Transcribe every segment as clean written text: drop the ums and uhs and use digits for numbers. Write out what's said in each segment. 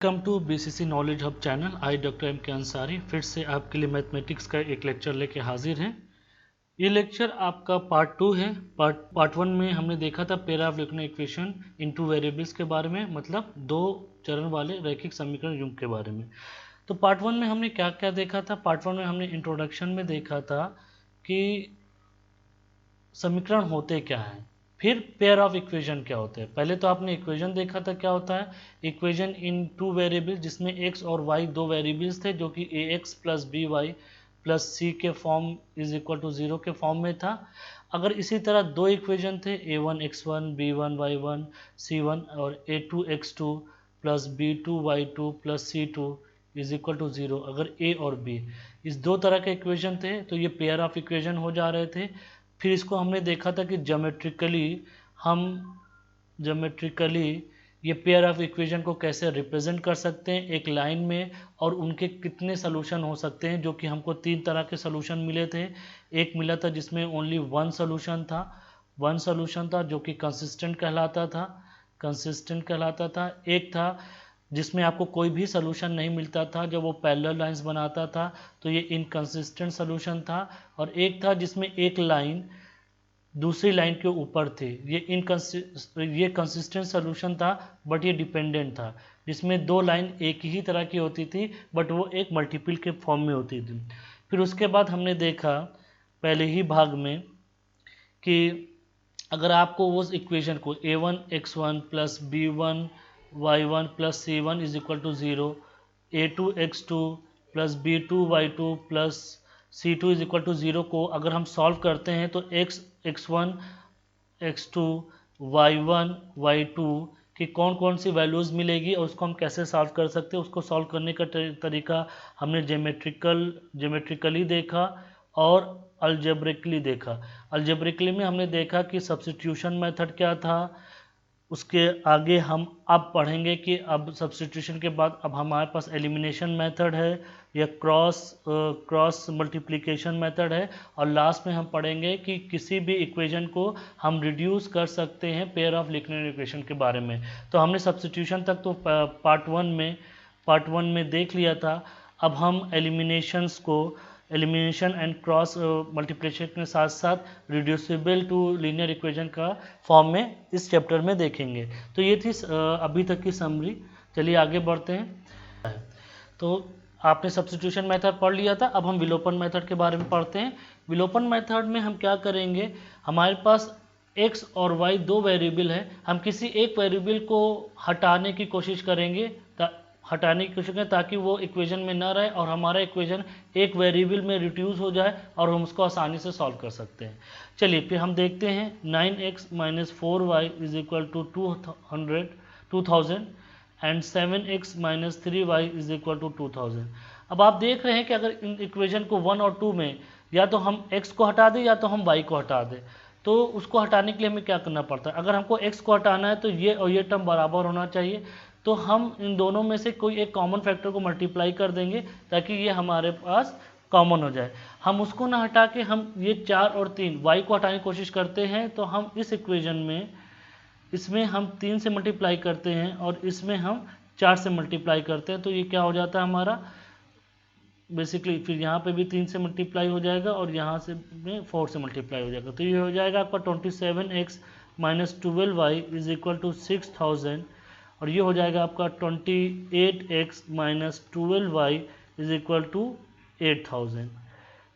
Welcome to BCC knowledge hub channel. I doctor M K Ansari फिर से आपके लिए मैथमेटिक्स का एक लेक्चर लेके हाजिर हैं। ये लेक्चर आपका पार्ट 2 है। पार्ट 1 में हमने देखा था pair of linear equation in two variables के बारे में, मतलब दो चरण वाले रैखिक समीकरण युग्म के बारे में। तो पार्ट 1 में हमने क्या क्या देखा था? पार्ट 1 में हमने इंट्रोडक्शन में देखा था कि समीकरण होते क्या हैं, फिर पेयर ऑफ इक्वेशन क्या होते हैं। पहले तो आपने इक्वेशन देखा था क्या होता है। इक्वेशन इन टू वेरिएबल्स, जिसमें x और y दो वेरिएबल्स थे, जो कि ax plus B Y plus c के फॉर्म इज इक्वल टू 0 के फॉर्म में था। अगर इसी तरह दो इक्वेशन थे a1 x1 b1 y1 c1 और a2 x2 plus b2 y2 plus c2 is equal to 0, अगर a और b इस दो तरह के इक्वेशन थे तो ये पेयर ऑफ इक्वेशन हो जा रहे थे। फिर इसको हमने देखा था कि ज्योमेट्रिकली ये पेयर ऑफ इक्वेशन को कैसे रिप्रेजेंट कर सकते हैं एक लाइन में, और उनके कितने सोल्यूशन हो सकते हैं, जो कि हमको तीन तरह के सोल्यूशन मिले थे। एक मिला था जिसमें ओनली वन सोल्यूशन था जो कि कंसिस्टेंट कहलाता था। एक था जिसमें आपको कोई भी सोल्यूशन नहीं मिलता था जब वो पैरेलल लाइंस बनाता था, तो ये इनकंसिस्टेंट सोल्यूशन था। और एक था जिसमें एक लाइन दूसरी लाइन के ऊपर थे, ये कंसिस्टेंट सोल्यूशन था, बट ये डिपेंडेंट था, जिसमें दो लाइन एक ही तरह की होती थी बट वो एक मल्टीपल के फॉर्म में होती थी। फिर उसके बाद हमने देखा पहले ही भाग में कि अगर आपको उस इक्वेशन को a1 x1 plus b1 y1 plus c1 is equal to 0, a2 x2 plus b2 y2 plus c2 is equal to 0 को अगर हम सॉल्व करते हैं तो x1 x2 y1 y2 की कौन कौन सी वैल्यूज़ मिलेगी और उसको हम कैसे सॉल्व कर सकते हैं। उसको सॉल्व करने का तरीका हमने ज्योमेट्रिकली देखा और अलजेब्रिकली देखा। अलजेब्रिकली में हमने देखा कि सब्स्टिट्यूशन मेथड क्या था। उसके आगे हम अब पढ़ेंगे कि अब सब्स्टिट्यूशन के बाद अब हमारे पास एलिमिनेशन मेथड है या क्रॉस मल्टीप्लिकेशन मेथड है, और लास्ट में हम पढ़ेंगे कि किसी भी इक्वेशन को हम रिड्यूस कर सकते हैं पेयर ऑफ लिनियर इक्वेशन के बारे में। तो हमने सब्स्टिट्यूशन तक तो पार्ट वन में देख लिया था। अब हम एलिमिनेशन एंड क्रॉस मल्टीप्लिकेशन के साथ साथ रिड्यूसिबल टू लीनियर इक्वेशन का फॉर्म में इस चैप्टर में देखेंगे। तो ये थी अभी तक की समरी। चलिए आगे बढ़ते हैं। तो आपने सब्स्टिट्यूशन मेथड पढ़ लिया था, अब हम विलोपन मेथड के बारे में पढ़ते हैं। विलोपन मेथड में हम क्या करेंगे, हमारे पास x और y दो वेरिएबल है, हम किसी एक वेरिएबल को हटाने की कोशिश करेंगे ताकि वो इक्वेशन में ना रहे और हमारा इक्वेशन एक वेरिएबल में रिड्यूस हो जाए और हम उसको आसानी से सॉल्व कर सकते हैं। चलिए फिर हम देखते हैं 9x minus 4y is equal to 2000 and 7x minus 3y is equal to 2000। अब आप देख रहे हैं कि अगर इन इक्वेशन को 1 और 2 में या तो हम x को हटा दें या तो हम y को हटा दें, तो उसको हटाने के लिए हमें क्या करना पड़ता है। अगर हमको x को हटाना है तो ये और ये टर्म बराबर होना चाहिए, तो हम इन दोनों में से कोई एक कॉमन फैक्टर को मल्टीप्लाई कर देंगे ताकि ये हमारे पास कॉमन हो जाए। हम उसको ना हटा के हम ये 4 और 3 y को हटाने की कोशिश करते हैं, तो हम इस इक्वेशन में इसमें हम 3 से मल्टीप्लाई करते हैं और इसमें हम 4 से मल्टीप्लाई करते हैं, तो ये क्या हो जाता है हमारा बेसिकली। फिर यहाँ पे भी 3 से मल्टीप्लाई हो जाएगा और यहाँ से में 4 से मल्टीप्लाई हो जाएगा, तो ये हो जाएगा आपका 27x minus 12y is equal to 6000, और ये हो जाएगा आपका 28x minus 12y is equal to 8000।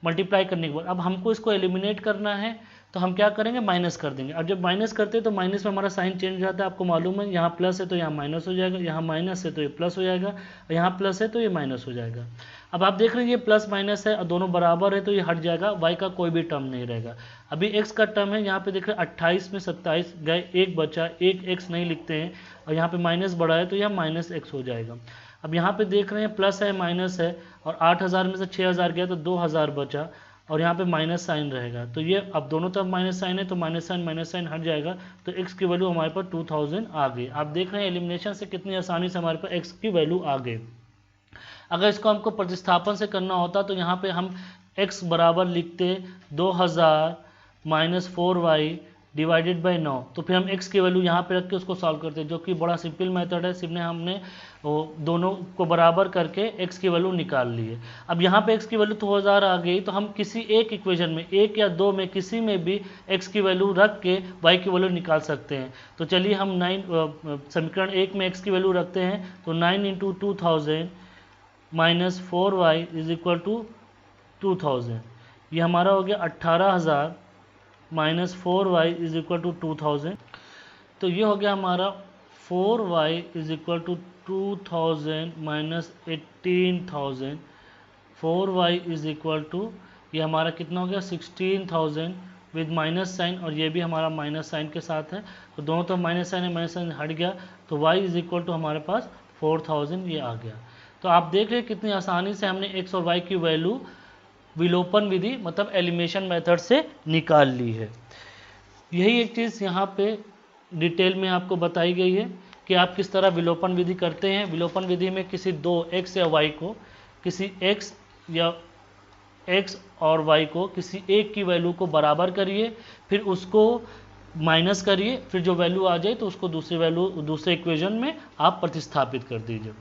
Multiply करने के बाद अब हमको इसको एलिमिनेट करना है, तो हम क्या करेंगे, माइनस कर देंगे। और जब माइनस करते हैं तो माइनस में हमारा साइन चेंज हो जाता है, आपको मालूम है। यहाँ प्लस है तो यहाँ माइनस हो जाएगा, यहाँ माइनस है तो ये प्लस हो जाएगा, और यहाँ प्लस है तो ये माइनस हो जाएगा। अब आप देख रहे हैं ये प्लस माइनस है और दोनों बराबर है तो ये हट जाएगा, y का कोई भी टर्म नहीं रहेगा। अभी x का टर्म है, यहाँ पे देख रहे हैं 28 में 27 गए, एक बचा, एक x नहीं लिखते हैं, और यहाँ पे माइनस बढ़ा है तो यह माइनस x हो जाएगा। अब यहाँ पे देख रहे हैं प्लस है माइनस है, और 8000 में से 6000 गया तो 2000 बचा, और यहाँ पे माइनस साइन रहेगा, तो ये अब दोनों तरफ माइनस साइन है तो माइनस साइन हट जाएगा, तो x की वैल्यू हमारे पास 2000 आ गई। आप देख रहे हैं एलिमिनेशन से कितनी आसानी से हमारे पास x की वैल्यू आ गई। अगर इसको हमको प्रतिस्थापन से करना होता तो यहाँ पे हम x बराबर लिखते 2000 माइनस 4y डिवाइडेड बाय 9। तो फिर हम x की वैल्यू यहाँ पे रख के उसको सॉल्व करते हैं, जो कि बड़ा सिंपल मेथड है। सिर्फ हमने वो दोनों को बराबर करके x की वैल्यू निकाल ली है। अब यहाँ पे x की वैल्यू 2000 आ गई, तो हम किसी एक इक्वेशन में, एक या दो में, किसी में भी x की वैल्यू रख के y की वैल्यू निकाल सकते हैं। तो चलिए हम समीकरण 1 में x की वैल्यू रखते हैं। तो 9 into 2000 minus 4y is equal to 2000। ये हमारा हो गया 18,000 minus 4y is equal to 2000। तो ये हो गया हमारा 4y is equal to 2000 minus 18,000। 4y is equal to, ये हमारा कितना हो गया 16,000 विद माइनस साइन, और ये भी हमारा माइनस साइन के साथ है। तो दोनों तो माइनस साइन है, माइनस साइन हट गया, तो y इज इक्वल टू हमारे पास 4000 ये आ गया। तो आप देख रहे हैं कितनी आसानी से हमने x और y की वैल्यू विलोपन विधि मतलब एलिमिनेशन मेथड से निकाल ली है। यही एक चीज़ यहाँ पे डिटेल में आपको बताई गई है कि आप किस तरह विलोपन विधि करते हैं। विलोपन विधि में किसी दो x या y को, किसी x या x और y को किसी एक की वैल्यू को बराबर करिए, फिर उसको माइनस करिए, फिर जो वैल्यू आ जाए तो उसको दूसरे इक्वेशन में आप प्रतिस्थापित कर दीजिए।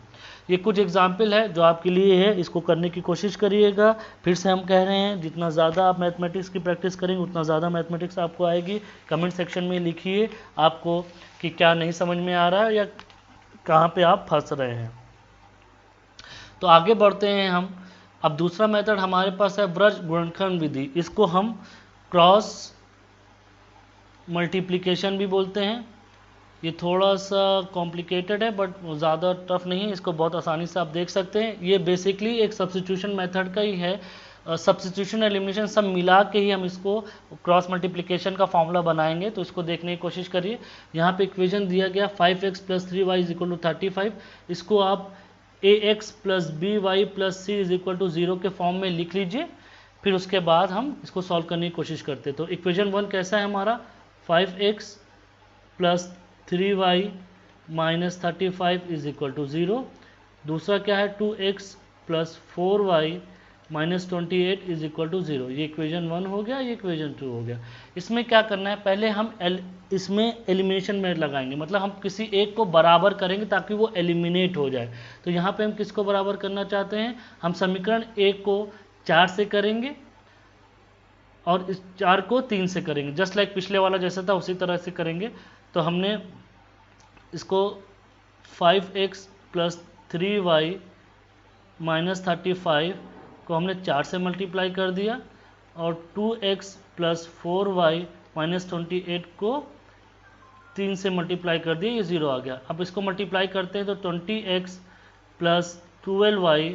ये कुछ एग्जाम्पल है जो आपके लिए है, इसको करने की कोशिश करिएगा। फिर से हम कह रहे हैं जितना ज़्यादा आप मैथमेटिक्स की प्रैक्टिस करेंगे उतना ज़्यादा मैथमेटिक्स आपको आएगी। कमेंट सेक्शन में लिखिए आपको कि क्या नहीं समझ में आ रहा है या कहाँ पे आप फंस रहे हैं। तो आगे बढ़ते हैं हम। अब दूसरा मेथड हमारे पास है ब्रज गुणनखंड विधि। इसको हम क्रॉस मल्टीप्लिकेशन भी बोलते हैं। ये थोड़ा सा कॉम्प्लिकेटेड है बट ज़्यादा टफ नहीं है, इसको बहुत आसानी से आप देख सकते हैं। ये बेसिकली एक सब्स्टिट्यूशन मेथड का ही है। सब्स्टिट्यूशन एलिमिनेशन सब मिला के ही हम इसको क्रॉस मल्टीप्लिकेशन का फॉर्मूला बनाएंगे। तो इसको देखने की कोशिश करिए। यहाँ पे इक्वेशन दिया गया 5x plus 3y is equal to 35। इसको आप ax plus by plus c is equal to 0 के फॉर्म में लिख लीजिए। फिर उसके बाद हम इसको सॉल्व करने की कोशिश करते हैं। तो इक्वेशन 1 कैसा है हमारा, 5x plus 3y minus 35 is equal to 0। दूसरा क्या है 2x plus 4y minus 28 is equal to 0। ये इक्वेशन 1 हो गया, ये इक्वेशन 2 हो गया। इसमें क्या करना है, पहले हम इसमें एलिमिनेशन मेथड लगाएंगे, मतलब हम किसी एक को बराबर करेंगे ताकि वो एलिमिनेट हो जाए। तो यहाँ पे हम किसको बराबर करना चाहते हैं, हम समीकरण 1 को 4 से करेंगे और इस 4 को 3 से करेंगे, जस्ट लाइक पिछले वाला जैसा था उसी तरह से करेंगे। तो हमने इसको 5x प्लस 3y माइनस 35 को हमने 4 से मल्टीप्लाई कर दिया और 2x प्लस 4y माइनस 28 को 3 से मल्टीप्लाई कर दिया, ये 0 आ गया। अब इसको मल्टीप्लाई करते हैं तो 20x plus 12y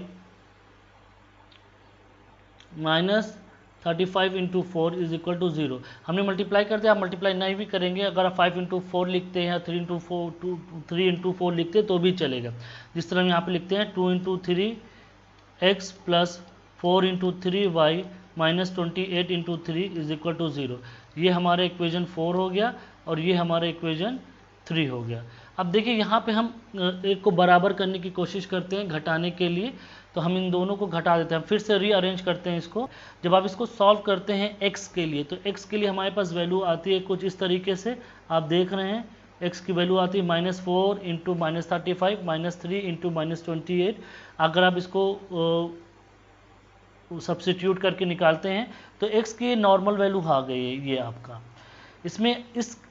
minus 35 into 4 is equal to 0। हमने मल्टीप्लाई कर दिया, आप मल्टीप्लाई नहीं भी करेंगे, अगर आप 5 इंटू 4 लिखते हैं या 3 इंटू 4 लिखते हैं तो भी चलेगा। जिस तरह हम यहाँ पे लिखते हैं 2 into 3 x plus 4 into 3y minus 28 into 3 is equal to 0। ये हमारा इक्वेशन 4 हो गया और ये हमारा इक्वेशन 3 हो गया। अब देखिए यहाँ पे हम एक को बराबर करने की कोशिश करते हैं घटाने के लिए, तो हम इन दोनों को घटा देते हैं, फिर से रीअरेंज करते हैं इसको। जब आप इसको सॉल्व करते हैं x के लिए, तो x के लिए हमारे पास वैल्यू आती है कुछ इस तरीके से, आप देख रहे हैं x की वैल्यू आती है -4 into minus 35 minus 3 into minus 28। अगर आप इसको सब्स्टिट्यूट करके निकालते हैं तो x की नॉर्मल वैल्यू आ गई है ये आपका।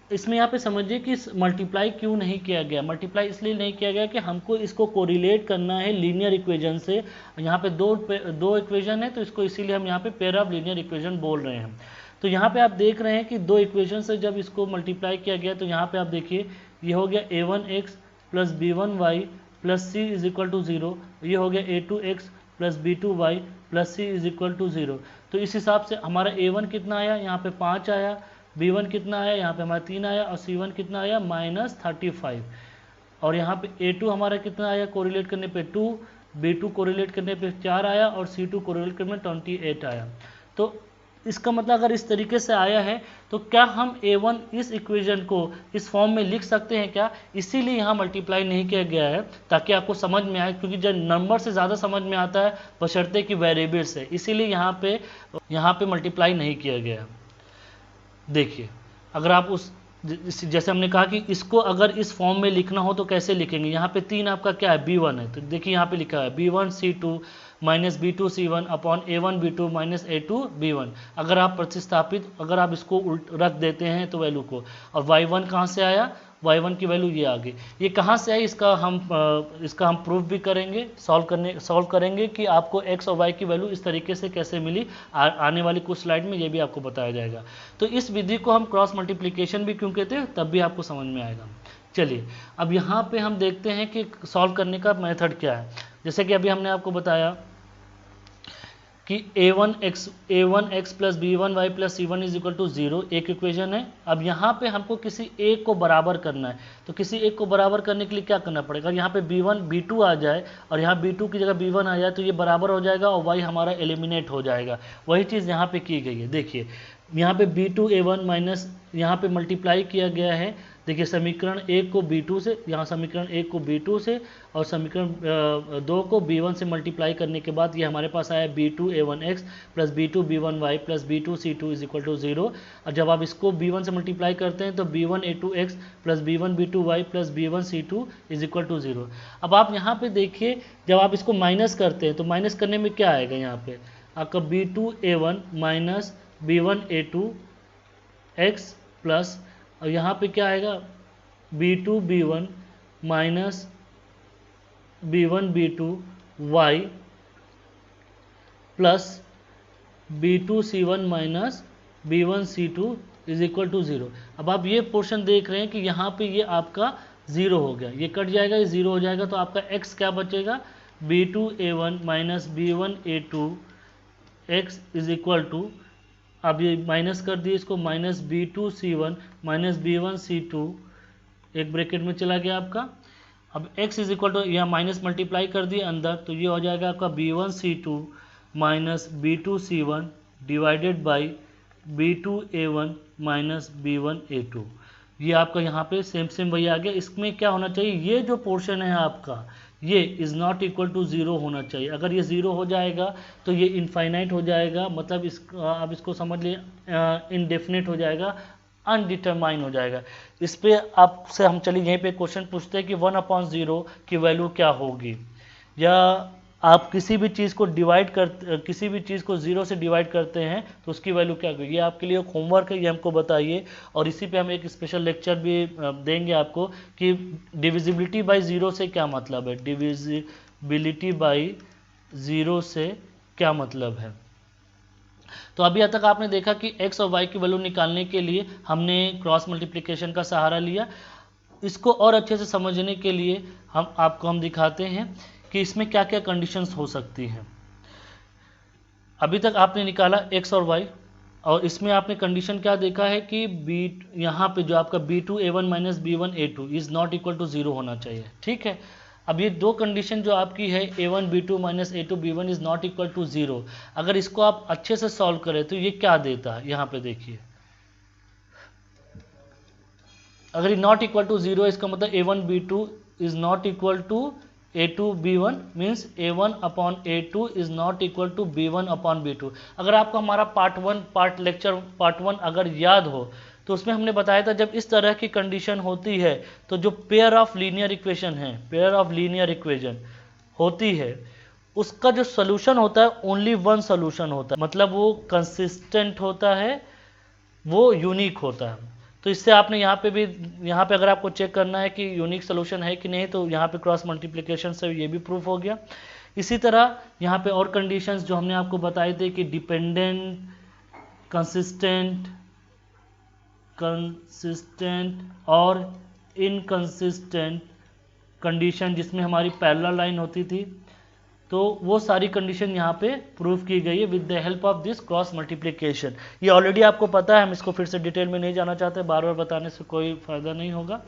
इसमें यहाँ पे समझिए कि मल्टीप्लाई क्यों नहीं किया गया। मल्टीप्लाई इसलिए नहीं किया गया कि हमको इसको कोरिलेट करना है लीनियर इक्वेशन से। यहाँ पे दो इक्वेशन है तो इसको इसीलिए हम यहाँ पे पेयर ऑफ लीनियर इक्वेशन बोल रहे हैं। तो यहाँ पे आप देख रहे हैं कि दो इक्वेशन से जब इसको मल्टीप्लाई किया गया तो यहाँ पे आप देखिए ये हो गया a1x plus b1y plus c is equal to 0। ये हो गया a2x plus b2y plus c is equal to 0। तो इस हिसाब से हमारा a1 कितना आया, यहाँ पे 5 आया, b1 कितना आया, यहाँ पे हमारा 3 आया और c1 कितना आया -35। और यहाँ पे a2 हमारा कितना आया कोरिलेट करने पे 2, b2 कोरिलेट करने पे 4 आया और c2 कोरिलेट करने पे 28 आया। तो इसका मतलब अगर इस तरीके से आया है तो क्या हम a1 इस इक्वेशन को इस फॉर्म में लिख सकते हैं क्या? इसीलिए यहाँ मल्टीप्लाई नहीं किया गया है ताकि आपको समझ में आए, क्योंकि जब नंबर से ज़्यादा समझ में आता है बशर्ते कि वेरिएबल से, इसीलिए यहाँ पे मल्टीप्लाई नहीं किया गया। देखिए अगर आप जैसे हमने कहा कि इसको अगर इस फॉर्म में लिखना हो तो कैसे लिखेंगे, यहाँ पे 3 आपका क्या है B1 है, तो देखिए यहाँ पे लिखा है B1C2 minus B2C1 upon A1B2 minus A2B1। अगर आप प्रतिस्थापित, अगर आप इसको रख देते हैं तो वैल्यू को, और Y1 कहाँ से आया, y1 की वैल्यू ये आ गई। ये कहाँ से आई, इसका हम प्रूफ भी करेंगे, सॉल्व करेंगे कि आपको x और y की वैल्यू इस तरीके से कैसे मिली। आने वाली कुछ स्लाइड में ये भी आपको बताया जाएगा। तो इस विधि को हम क्रॉस मल्टीप्लिकेशन भी क्यों कहते हैं, तब भी आपको समझ में आएगा। चलिए अब यहाँ पे हम देखते हैं कि सॉल्व करने का मेथड क्या है। जैसे कि अभी हमने आपको बताया कि a1x plus b1y plus c1 is equal to 0 एक इक्वेशन है। अब यहाँ पे हमको किसी एक को बराबर करना है, तो किसी एक को बराबर करने के लिए क्या करना पड़ेगा, यहाँ पे b1 b2 आ जाए और यहाँ b2 की जगह b1 आ जाए तो ये बराबर हो जाएगा और y हमारा एलिमिनेट हो जाएगा। वही चीज़ यहाँ पे की गई है। देखिए यहाँ पे b2a1 माइनस यहाँ पे मल्टीप्लाई किया गया है। देखिए समीकरण 1 को b2 से, यहाँ समीकरण 1 को b2 से और समीकरण 2 को b1 से मल्टीप्लाई करने के बाद ये हमारे पास आया b2a1x plus b2b1y plus b2c2 is equal to 0। और जब आप इसको b1 से मल्टीप्लाई करते हैं तो b1a2x plus b1b2y plus b1c2 is equal to 0। अब आप यहाँ पे देखिए जब आप इसको माइनस करते हैं तो माइनस करने में क्या आएगा, यहाँ पे आपका b2a1 माइनस b1a2x प्लस, और यहाँ पे क्या आएगा b2b1 minus b1b2y plus b2c1 minus b1c2 is equal to 0। अब आप ये पोर्शन देख रहे हैं कि यहाँ पे ये आपका 0 हो गया, ये कट जाएगा, ये 0 हो जाएगा, तो आपका x क्या बचेगा b2a1 minus b1a2 x is equal to, अब ये माइनस कर दिए इसको, माइनस b2c1 माइनस b1c2 एक ब्रैकेट में चला गया आपका। अब x इज इक्वल टू यहाँ माइनस मल्टीप्लाई कर दिए अंदर, तो ये हो जाएगा आपका b1c2 minus b2c1 divided by b2a1 minus b1a2। ये आपका यहाँ पे सेम वही आ गया। इसमें क्या होना चाहिए, ये जो पोर्शन है आपका ये इज़ नॉट इक्वल टू 0 होना चाहिए। अगर ये 0 हो जाएगा तो ये इनफाइनाइट हो जाएगा, मतलब आप इसको समझ लिए इनडेफिनिट हो जाएगा, अनडिटरमाइन हो जाएगा। इस पे आपसे हम चलिए यहीं पे क्वेश्चन पूछते हैं कि 1/0 की वैल्यू क्या होगी, या आप किसी भी चीज़ को किसी भी चीज़ को 0 से डिवाइड करते हैं तो उसकी वैल्यू क्या होगी। ये आपके लिए एक होमवर्क है, ये हमको बताइए। और इसी पे हम एक स्पेशल लेक्चर भी देंगे आपको कि डिविजिबिलिटी बाय 0 से क्या मतलब है, डिविजिबिलिटी बाय 0 से क्या मतलब है। तो अभी तक आपने देखा कि x और y की वैल्यू निकालने के लिए हमने क्रॉस मल्टीप्लिकेशन का सहारा लिया। इसको और अच्छे से समझने के लिए हम दिखाते हैं कि इसमें क्या क्या कंडीशंस हो सकती हैं। अभी तक आपने निकाला x और y, और इसमें आपने कंडीशन क्या देखा है कि यहाँ पे जो आपका b2a1 minus b1a2 is not equal to 0 होना चाहिए। ठीक है, अब ये दो कंडीशन जो आपकी है a1 b2 minus a2 b1 is not equal to 0, अगर इसको आप अच्छे से सॉल्व करें तो ये क्या देता है, यहाँ पे देखिए अगर ये नॉट इक्वल टू 0 इसका मतलब a1 b2 is not equal to a2 b1 means a1 upon a2 is not equal to b1 upon b2। अगर आपको हमारा पार्ट वन अगर याद हो तो उसमें हमने बताया था जब इस तरह की कंडीशन होती है तो जो पेयर ऑफ लीनियर इक्वेशन होती है उसका जो सोल्यूशन होता है ओनली वन सोल्यूशन होता है, मतलब वो कंसिस्टेंट होता है, वो यूनिक होता है। तो इससे आपने यहाँ पे अगर आपको चेक करना है कि यूनिक सोल्यूशन है कि नहीं, तो यहाँ पे क्रॉस मल्टीप्लिकेशन से ये भी प्रूफ हो गया। इसी तरह यहाँ पे और कंडीशंस जो हमने आपको बताए थे कि डिपेंडेंट, कंसिस्टेंट और इनकंसिस्टेंट कंडीशन जिसमें हमारी पैरेलल लाइन होती थी, तो वो सारी कंडीशन यहाँ पे प्रूफ की गई है with the help of this cross multiplication. ये ऑलरेडी आपको पता है, हम इसको फिर से डिटेल में नहीं जाना चाहते, बार बार बताने से कोई फ़ायदा नहीं होगा।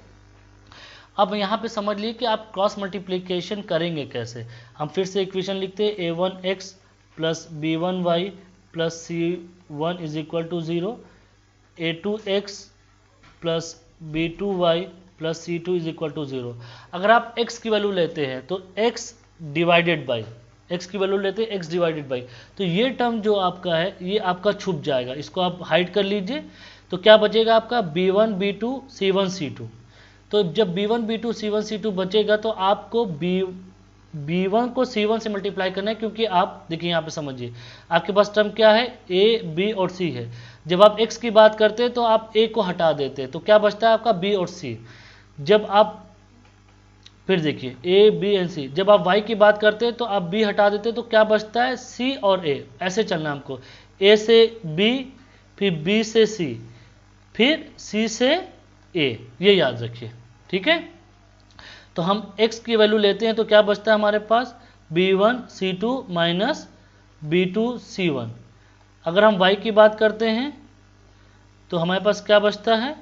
अब यहाँ पे समझ लिए कि आप क्रॉस मल्टीप्लिकेशन करेंगे कैसे। हम फिर से इक्वेशन लिखते हैं a1x plus b1y plus c1 is equal to 0, a2x plus b2y plus c2 is equal to 0। अगर आप x की वैल्यू लेते हैं तो x डिवाइडेड बाई, x की वैल्यू लेते हैं x डिवाइडेड बाई, तो ये टर्म जो आपका है ये आपका छुप जाएगा, इसको आप हाइड कर लीजिए। तो क्या बचेगा आपका B1 B2 C1 C2। तो जब B1 B2 C1 C2 बचेगा तो आपको B1 को C1 से मल्टीप्लाई करना है, क्योंकि आप देखिए यहाँ पे समझिए आपके पास टर्म क्या है, A B और C है। जब आप x की बात करते हैं तो आप A को हटा देते हैं तो क्या बचता है आपका B और C। जब आप फिर देखिए A B एंड C, जब आप y की बात करते हैं तो आप B हटा देते हैं तो क्या बचता है C और A। ऐसे चलना हमको, A से B, फिर B से C, फिर C से A, ये याद रखिए, ठीक है। तो हम x की वैल्यू लेते हैं तो क्या बचता है हमारे पास B1 C2 minus B2 C1। अगर हम y की बात करते हैं तो हमारे पास क्या बचता है,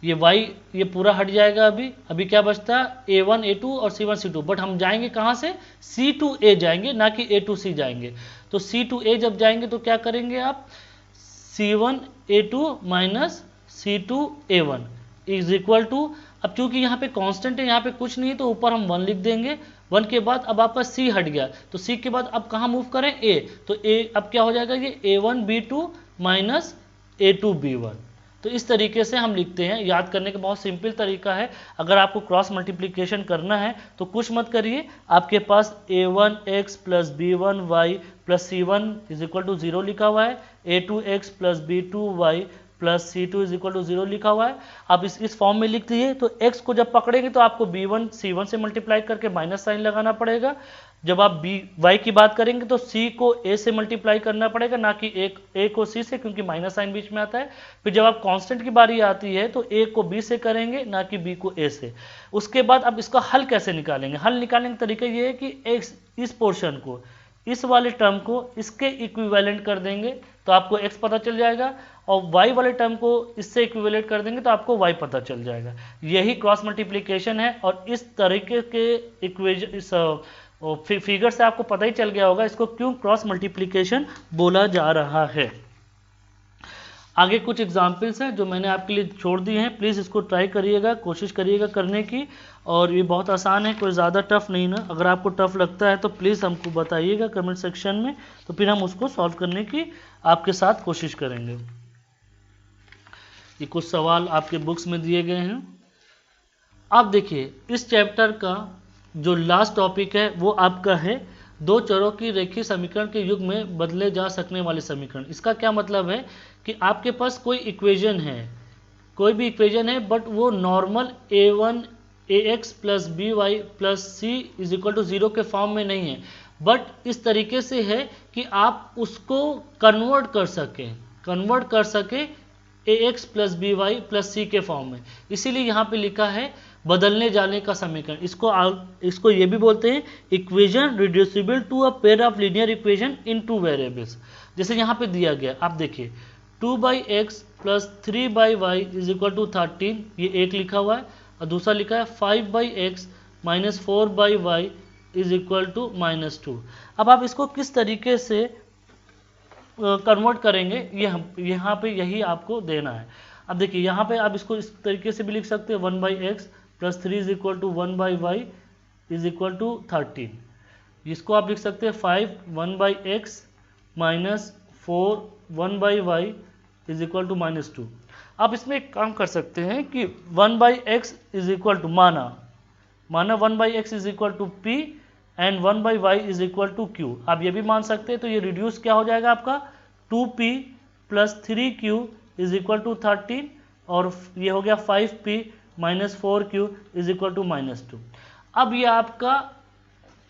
ये y ये पूरा हट जाएगा। अभी क्या बचता है A1 A2 और C1 C2, बट हम जाएंगे कहाँ से, C to A जाएंगे, ना कि A to C जाएंगे। तो C to A जब जाएंगे तो क्या करेंगे आप, C1 A2 minus C2 A1 is equal to, अब चूंकि यहाँ पे कांस्टेंट है, यहाँ पे कुछ नहीं है तो ऊपर हम 1 लिख देंगे। 1 के बाद अब आपका C हट गया तो C के बाद अब कहाँ मूव करें, A, तो A अब क्या हो जाएगा, ये A1 B2 minus A2 B1। तो इस तरीके से हम लिखते हैं। याद करने का बहुत सिंपल तरीका है। अगर आपको क्रॉस मल्टीप्लिकेशन करना है तो कुछ मत करिए, आपके पास A1x plus B1y plus C1 is equal to 0 लिखा हुआ है, A2x plus B2y plus C2 is equal to 0 लिखा हुआ है। आप इस फॉर्म में लिख दीजिए। तो x को जब पकड़ेंगे तो आपको B1 C1 से मल्टीप्लाई करके माइनस साइन लगाना पड़ेगा। जब आप y की बात करेंगे तो c को a से मल्टीप्लाई करना पड़ेगा, ना कि a को c से, क्योंकि माइनस साइन बीच में आता है। फिर जब आप कांस्टेंट की बारी आती है तो a को b से करेंगे, ना कि b को a से। उसके बाद अब इसका हल कैसे निकालेंगे, हल निकालने का तरीका ये है कि इस पोर्शन को, इस वाले टर्म को इसके इक्विवेलेंट कर देंगे तो आपको x पता चल जाएगा, और y वाले टर्म को इससे इक्विवेलेंट कर देंगे तो आपको y पता चल जाएगा। यही क्रॉस मल्टीप्लिकेशन है। और इस तरीके के इक्वेशन, इस फिगर से आपको पता ही चल गया होगा इसको क्यों क्रॉस मल्टीप्लिकेशन बोला जा रहा है। आगे कुछ एग्जाम्पल्स हैं जो मैंने आपके लिए छोड़ दिए हैं, प्लीज़ इसको ट्राई करिएगा, कोशिश करिएगा करने की। और ये बहुत आसान है, कोई ज़्यादा टफ नहीं ना। अगर आपको टफ लगता है तो प्लीज़ हमको बताइएगा कमेंट सेक्शन में, तो फिर हम उसको सॉल्व करने की आपके साथ कोशिश करेंगे। ये कुछ सवाल आपके बुक्स में दिए गए हैं। आप देखिए इस चैप्टर का जो लास्ट टॉपिक है वो आपका है दो चरों की रेखीय समीकरण के युग में बदले जा सकने वाले समीकरण। इसका क्या मतलब है कि आपके पास कोई इक्वेशन है, कोई भी इक्वेशन है, बट वो normal a1 ax plus B Y plus C is equal to 0 के फॉर्म में नहीं है, बट इस तरीके से है कि आप उसको कन्वर्ट कर सकें ax plus B Y plus c के फॉर्म में। इसीलिए यहाँ पे लिखा है बदलने जाने का समीकरण। इसको ये भी बोलते हैं equation reducible to a pair of linear equation in two variables. जैसे यहाँ पे दिया गया, आप देखिए 2/x plus 3/y is equal to 13, ये एक लिखा हुआ है, और दूसरा लिखा है 5/x minus 4/y is equal to -2। अब आप इसको किस तरीके से कन्वर्ट करेंगे, ये यहाँ पे यही आपको देना है। अब देखिए यहाँ पे आप इसको इस तरीके से भी लिख सकते हैं 1/x प्लस 3 is equal to 1/y is equal to 13। इसको आप लिख सकते हैं 5 1/x minus 4 1/y is equal to -2। आप इसमें एक काम कर सकते हैं कि 1/x इज इक्वल टू माना 1/x is equal to p and 1/y is equal to q। आप ये भी मान सकते हैं। तो ये रिड्यूस क्या हो जाएगा आपका 2p plus 3q is equal to 13, और ये हो गया 5p minus 4q is equal to -2। अब ये आपका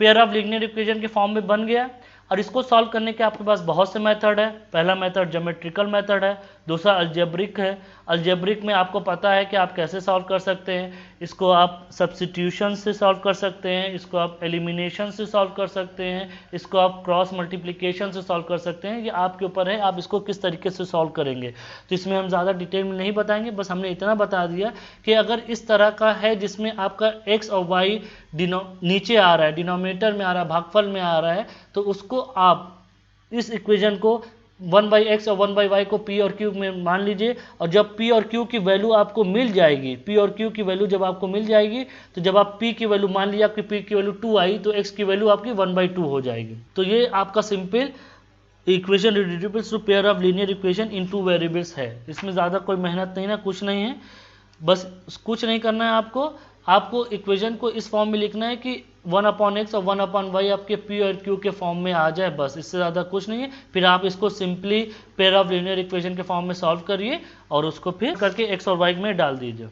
पेयर ऑफ लीनियर इक्वेशन के फॉर्म में बन गया। और इसको सॉल्व करने के आपके पास बहुत से मेथड है। पहला मेथड ज्योमेट्रिकल मेथड है, दूसरा अलजेब्रिक है। अलजेब्रिक में आपको पता है कि आप कैसे सॉल्व कर सकते हैं। इसको आप सब्स्टिट्यूशन से सॉल्व कर सकते हैं, इसको आप एलिमिनेशन से सॉल्व कर सकते हैं, इसको आप क्रॉस मल्टीप्लिकेशन से सॉल्व कर सकते हैं। ये आपके ऊपर है, आप इसको किस तरीके से सॉल्व करेंगे। तो इसमें हम ज़्यादा डिटेल में नहीं बताएंगे, बस हमने इतना बता दिया कि अगर इस तरह का है जिसमें आपका x और y नीचे आ रहा है, डिनोमिनेटर में आ रहा है, भागफल में आ रहा है, तो उसको आप इस इक्वेशन को 1/x और 1/y को p और q में मान लीजिए। और जब p और q की वैल्यू आपको मिल जाएगी, p और q की वैल्यू जब आपको मिल जाएगी, तो जब आप p की वैल्यू मान लीजिए आपकी p की वैल्यू 2 आई, तो x की वैल्यू आपकी 1/2 हो जाएगी। तो ये आपका simple equation reducible to pair of linear equation in two variables है। इसमें ज़्यादा कोई मेहनत नहीं ना, कुछ नहीं है, बस कुछ नहीं करना है आपको इक्वेशन को इस फॉर्म में लिखना है कि 1/x और 1/y आपके p और q के फॉर्म में आ जाए, बस इससे ज़्यादा कुछ नहीं है। फिर आप इसको simply pair of linear equation के फॉर्म में सॉल्व करिए और उसको फिर करके x और y में डाल दीजिए।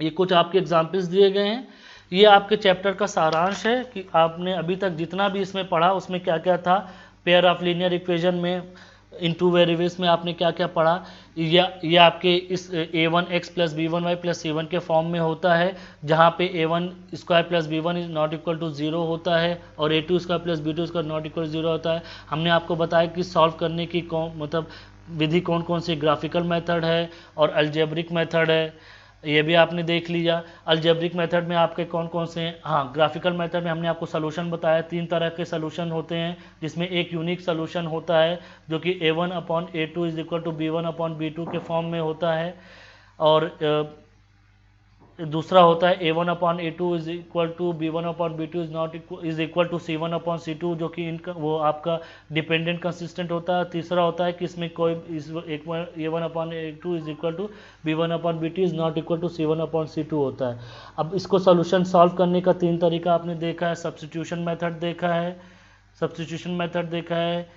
ये कुछ आपके एग्जाम्पल्स दिए गए हैं। ये आपके चैप्टर का सारांश है कि आपने अभी तक जितना भी इसमें पढ़ा उसमें क्या क्या था। पेयर ऑफ लीनियर इक्वेशन में इन टू वेरिएबल्स में आपने क्या क्या पढ़ा। ये आपके इस a1x plus b1y plus c1 के फॉर्म में होता है, जहाँ पे a1 square plus b1 is not equal to 0 होता है और a2 square plus b2 square not equal 0 होता है। हमने आपको बताया कि सॉल्व करने की मतलब विधि कौन कौन सी, ग्राफिकल मेथड है और अलजेब्रिक मेथड है, ये भी आपने देख लिया। अलजेब्रिक मेथड में आपके कौन कौन से हैं, हाँ ग्राफिकल मेथड में हमने आपको सोल्यूशन बताया। 3 तरह के सोल्यूशन होते हैं, जिसमें एक यूनिक सोल्यूशन होता है जो कि a1/a2 is equal to b1/b2 के फॉर्म में होता है, और दूसरा होता है a1/a2 is equal to b1/b2 is equal to c1/c2, जो कि इनका वो आपका डिपेंडेंट कंसिस्टेंट होता है। तीसरा होता है कि इसमें कोई a1/a2 is equal to b1/b2 is not equal to c1/c2 होता है। अब इसको सोल्यूशन सॉल्व करने का 3 तरीका आपने देखा है। सब्स्टिट्यूशन मेथड देखा है,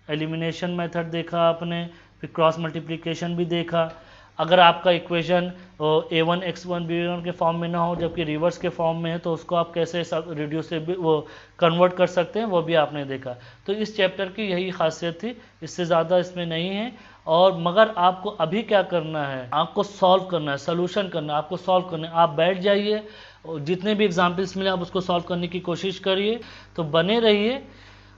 एलिमिनेशन मेथड देखा आपने, फिर क्रॉस मल्टीप्लिकेशन भी देखा। अगर आपका इक्वेशन a1x1 b1 के फॉर्म में ना हो जबकि रिवर्स के फॉर्म में है, तो उसको आप कैसे रिड्यूसेबल वो कन्वर्ट कर सकते हैं, वो भी आपने देखा। तो इस चैप्टर की यही खासियत थी, इससे ज़्यादा इसमें नहीं है। और मगर आपको अभी क्या करना है, आपको सॉल्व करना है, सोल्यूशन करना है, आपको सॉल्व करना है। आप बैठ जाइए और जितने भी एग्जाम्पल्स मिले आप उसको सॉल्व करने की कोशिश करिए। तो बने रहिए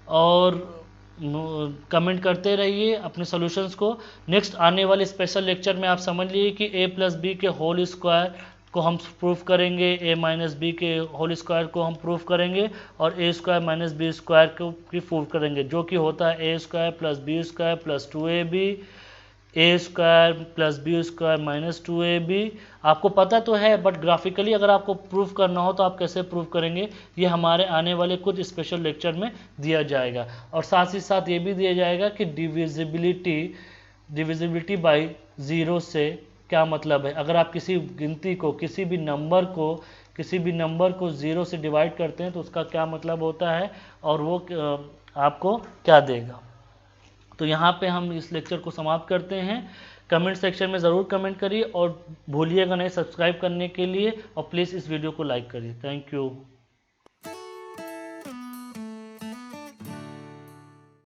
और कमेंट करते रहिए अपने सॉल्यूशंस को। नेक्स्ट आने वाले स्पेशल लेक्चर में आप समझ लीजिए कि a प्लस बी के होल स्क्वायर को हम प्रूफ करेंगे, a माइनस बी के होल स्क्वायर को हम प्रूफ करेंगे और a square minus B square को भी प्रूफ करेंगे, जो कि होता है a square plus B square plus 2ab, a square plus B square minus 2ab। आपको पता तो है, बट ग्राफिकली अगर आपको प्रूफ करना हो तो आप कैसे प्रूफ करेंगे, ये हमारे आने वाले कुछ स्पेशल लेक्चर में दिया जाएगा। और साथ ही साथ ये भी दिया जाएगा कि डिविजिबिलिटी बाय 0 से क्या मतलब है। अगर आप किसी गिनती को, किसी भी नंबर को 0 से डिवाइड करते हैं तो उसका क्या मतलब होता है और वो आपको क्या देगा। तो यहाँ पे हम इस लेक्चर को समाप्त करते हैं। कमेंट सेक्शन में ज़रूर कमेंट करिए और भूलिएगा नहीं सब्सक्राइब करने के लिए, और प्लीज़ इस वीडियो को लाइक करिए। Thank you.